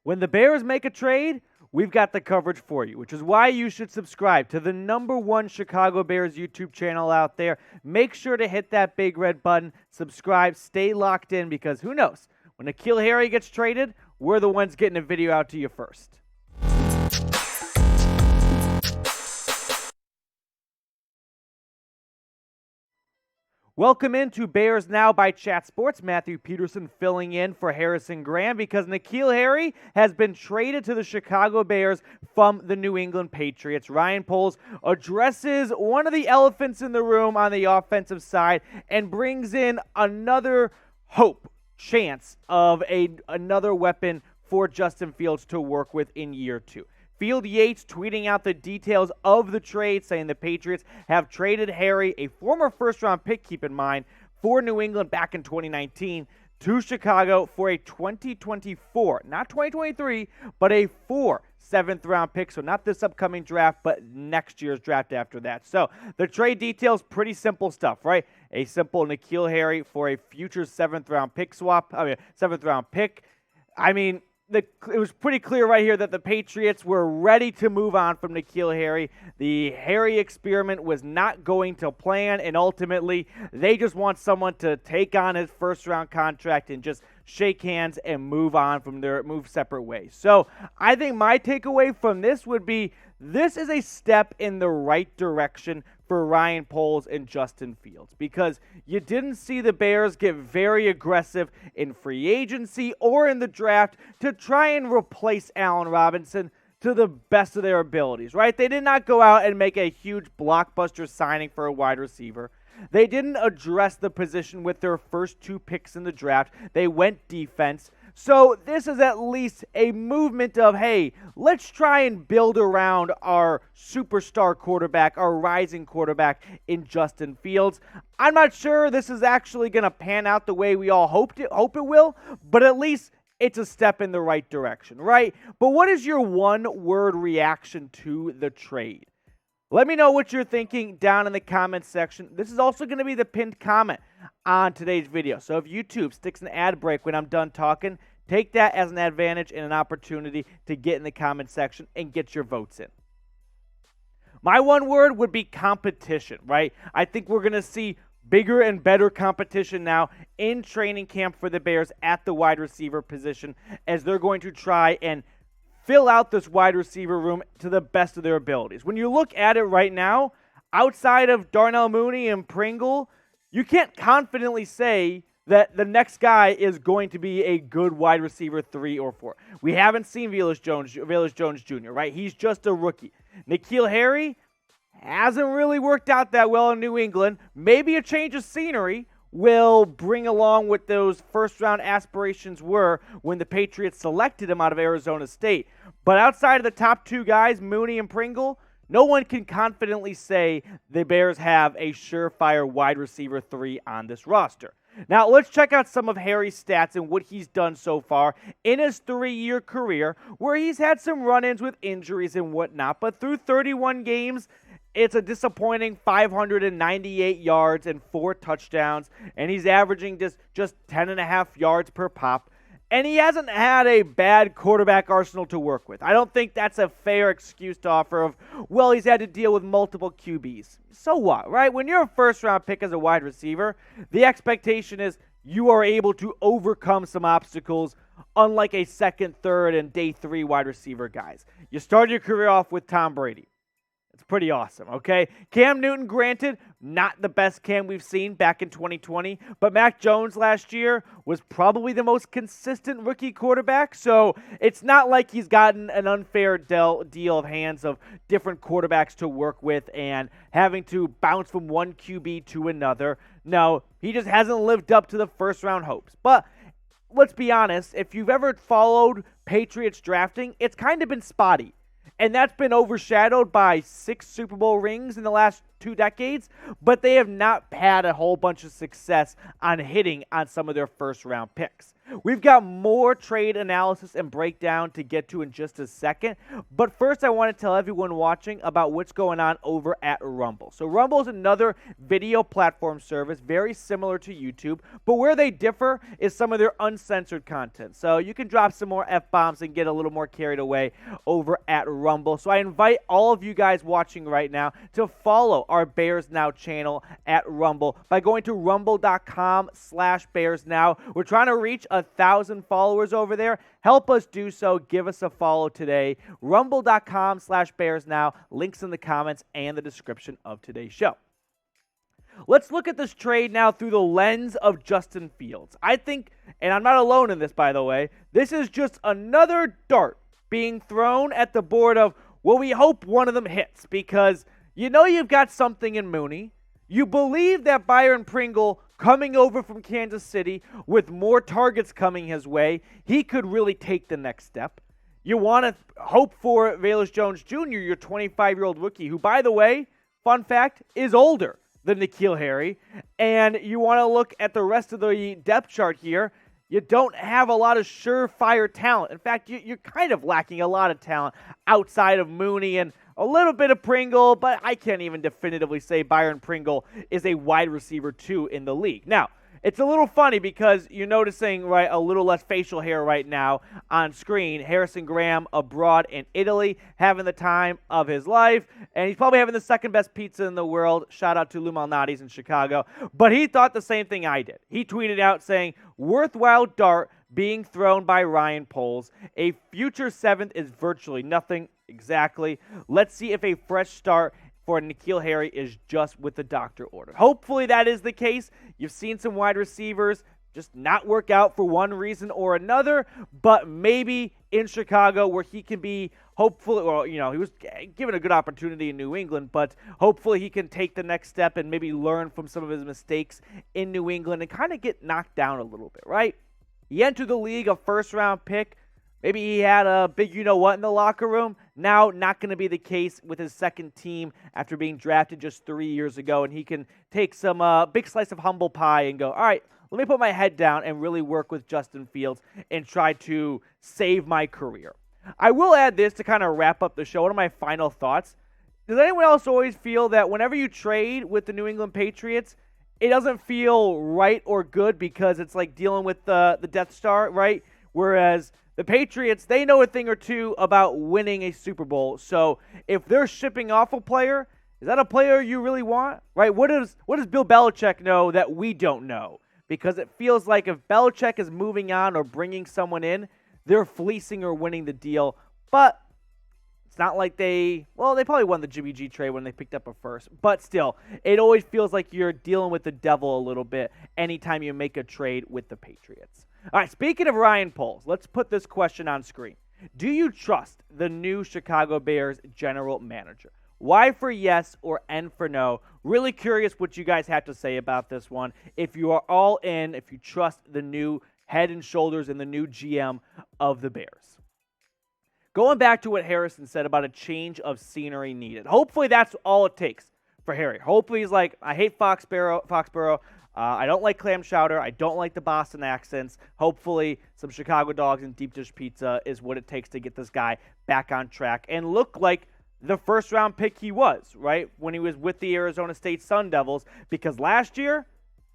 When the Bears make a trade, we've got the coverage for you, which is why you should subscribe to the #1 Chicago Bears YouTube channel out there. Make sure to hit that big red button, subscribe, stay locked in, because who knows? When N'Keal Harry gets traded, we're the ones getting a video out to you first. Welcome into Bears Now by Chat Sports. Matthew Peterson filling in for Harrison Graham because N'Keal Harry has been traded to the Chicago Bears from the New England Patriots. Ryan Poles addresses one of the elephants in the room on the offensive side and brings in another chance of another weapon for Justin Fields to work with in year 2. Field Yates tweeting out the details of the trade, saying the Patriots have traded Harry, a former first-round pick, keep in mind, for New England back in 2019, to Chicago for a 2024, not 2023, but a 7th-round pick. So not this upcoming draft, but next year's draft after that. So the trade details, pretty simple stuff, right? A simple N'Keal Harry for a future 7th-round pick swap. 7th-round pick. It was pretty clear right here that the Patriots were ready to move on from N'Keal Harry. The Harry experiment was not going to plan, and ultimately they just want someone to take on his first-round contract and just shake hands and move separate ways. So I think my takeaway from this would be this is a step in the right direction for Ryan Poles and Justin Fields, because you didn't see the Bears get very aggressive in free agency or in the draft to try and replace Allen Robinson to the best of their abilities, right? They did not go out and make a huge blockbuster signing for a wide receiver. They didn't address the position with their first 2 picks in the draft. They went defense. So this is at least a movement of, hey, let's try and build around our superstar quarterback, our rising quarterback in Justin Fields. I'm not sure this is actually going to pan out the way we all hope it will, but at least it's a step in the right direction, right? But what is your one-word reaction to the trade? Let me know what you're thinking down in the comments section. This is also going to be the pinned comment on today's video. So if YouTube sticks an ad break when I'm done talking, take that as an advantage and an opportunity to get in the comment section and get your votes in. My one word would be competition, right? I think we're going to see bigger and better competition now in training camp for the Bears at the wide receiver position, as they're going to try and fill out this wide receiver room to the best of their abilities. When you look at it right now, outside of Darnell Mooney and Pringle, you can't confidently say that the next guy is going to be a good wide receiver 3 or 4. We haven't seen Velus Jones Jr., right? He's just a rookie. N'Keal Harry hasn't really worked out that well in New England. Maybe a change of scenery will bring along what those first-round aspirations were when the Patriots selected him out of Arizona State. But outside of the top 2 guys, Mooney and Pringle, no one can confidently say the Bears have a surefire wide receiver 3 on this roster. Now, let's check out some of Harry's stats and what he's done so far in his 3-year career, where he's had some run-ins with injuries and whatnot, but through 31 games, it's a disappointing 598 yards and 4 touchdowns, and he's averaging just 10.5 yards per pop. And he hasn't had a bad quarterback arsenal to work with. I don't think that's a fair excuse to offer of, well, he's had to deal with multiple QBs. So what, right? When you're a first-round pick as a wide receiver, the expectation is you are able to overcome some obstacles, unlike a second, third, and day 3 wide receiver guys. You start your career off with Tom Brady. It's pretty awesome, okay? Cam Newton, granted, not the best Cam we've seen back in 2020, but Mac Jones last year was probably the most consistent rookie quarterback, so it's not like he's gotten an unfair deal of hands of different quarterbacks to work with and having to bounce from one QB to another. No, he just hasn't lived up to the first-round hopes. But let's be honest, if you've ever followed Patriots drafting, it's kind of been spotty. And that's been overshadowed by 6 Super Bowl rings in the last 2 decades, but they have not had a whole bunch of success on hitting on some of their first-round picks. We've got more trade analysis and breakdown to get to in just a second, but first I want to tell everyone watching about what's going on over at Rumble. So Rumble is another video platform service very similar to YouTube, but where they differ is some of their uncensored content. So you can drop some more F-bombs and get a little more carried away over at Rumble. So I invite all of you guys watching right now to follow our Bears Now channel at Rumble by going to rumble.com/BearsNow. We're trying to reach 1,000 followers over there. Help us do so. Give us a follow today. Rumble.com/BearsNow. Links in the comments and the description of today's show. Let's look at this trade now through the lens of Justin Fields. I think, and I'm not alone in this, by the way, this is just another dart being thrown at the board of, well, we hope one of them hits, because you know you've got something in Mooney. You believe that Byron Pringle coming over from Kansas City with more targets coming his way, he could really take the next step. You want to hope for Velus Jones Jr., your 25-year-old rookie, who, by the way, fun fact, is older than N'Keal Harry. And you want to look at the rest of the depth chart here. You don't have a lot of surefire talent. In fact, you're kind of lacking a lot of talent outside of Mooney and a little bit of Pringle, but I can't even definitively say Byron Pringle is a wide receiver 2 in the league. Now, it's a little funny because you're noticing, right, a little less facial hair right now on screen. Harrison Graham abroad in Italy, having the time of his life, and he's probably having the second best pizza in the world. Shout out to Lou Malnati's in Chicago. But he thought the same thing I did. He tweeted out saying, "Worthwhile dart being thrown by Ryan Poles. A future 7th is virtually nothing." Exactly. Let's see if a fresh start for N'Keal Harry is just what the doctor ordered. Hopefully that is the case. You've seen some wide receivers just not work out for one reason or another, but maybe in Chicago where he can be, hopefully, well, you know, he was given a good opportunity in New England, but hopefully he can take the next step and maybe learn from some of his mistakes in New England and kind of get knocked down a little bit, right? He entered the league a first-round pick. Maybe he had a big you-know-what in the locker room. Now, not going to be the case with his second team after being drafted just 3 years ago, and he can take some big slice of humble pie and go, all right, let me put my head down and really work with Justin Fields and try to save my career. I will add this to kind of wrap up the show. One of my final thoughts. Does anyone else always feel that whenever you trade with the New England Patriots, it doesn't feel right or good because it's like dealing with the Death Star, right? Whereas the Patriots, they know a thing or two about winning a Super Bowl. So if they're shipping off a player, is that a player you really want? Right? What does Bill Belichick know that we don't know? Because it feels like if Belichick is moving on or bringing someone in, they're fleecing or winning the deal. But it's not like they probably won the Jimmy G trade when they picked up a first. But still, it always feels like you're dealing with the devil a little bit anytime you make a trade with the Patriots. All right, speaking of Ryan Poles, let's put this question on screen. Do you trust the new Chicago Bears general manager? Y for yes or N for no. Really curious what you guys have to say about this one. If you are all in, if you trust the new head and shoulders and the new GM of the Bears. Going back to what Harrison said about a change of scenery needed. Hopefully that's all it takes for Harry. Hopefully he's like, I hate Foxborough. I don't like clam chowder. I don't like the Boston accents. Hopefully some Chicago dogs and deep dish pizza is what it takes to get this guy back on track and look like the first-round pick he was, right, when he was with the Arizona State Sun Devils, because last year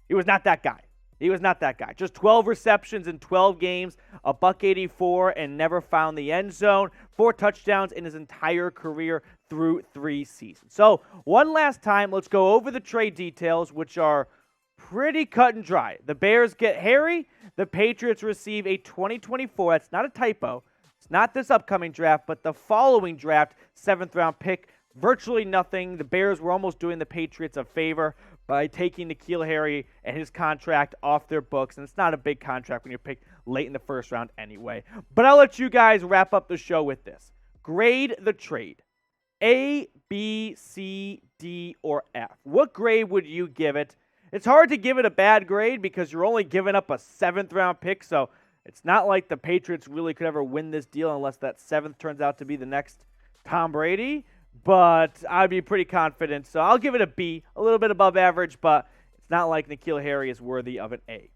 he was not that guy. He was not that guy. Just 12 receptions in 12 games, a $184, and never found the end zone. 4 touchdowns in his entire career through 3 seasons. So one last time, let's go over the trade details, which are pretty cut and dry. The Bears get Harry. The Patriots receive a 2024. That's not a typo. It's not this upcoming draft, but the following draft, 7th-round pick. Virtually nothing. The Bears were almost doing the Patriots a favor by taking N'Keal Harry and his contract off their books. And it's not a big contract when you're picked late in the first round anyway. But I'll let you guys wrap up the show with this. Grade the trade. A, B, C, D, or F. What grade would you give it? It's hard to give it a bad grade because you're only giving up a 7th-round pick, so it's not like the Patriots really could ever win this deal unless that 7th turns out to be the next Tom Brady, but I'd be pretty confident. So I'll give it a B, a little bit above average, but it's not like N'Keal Harry is worthy of an A.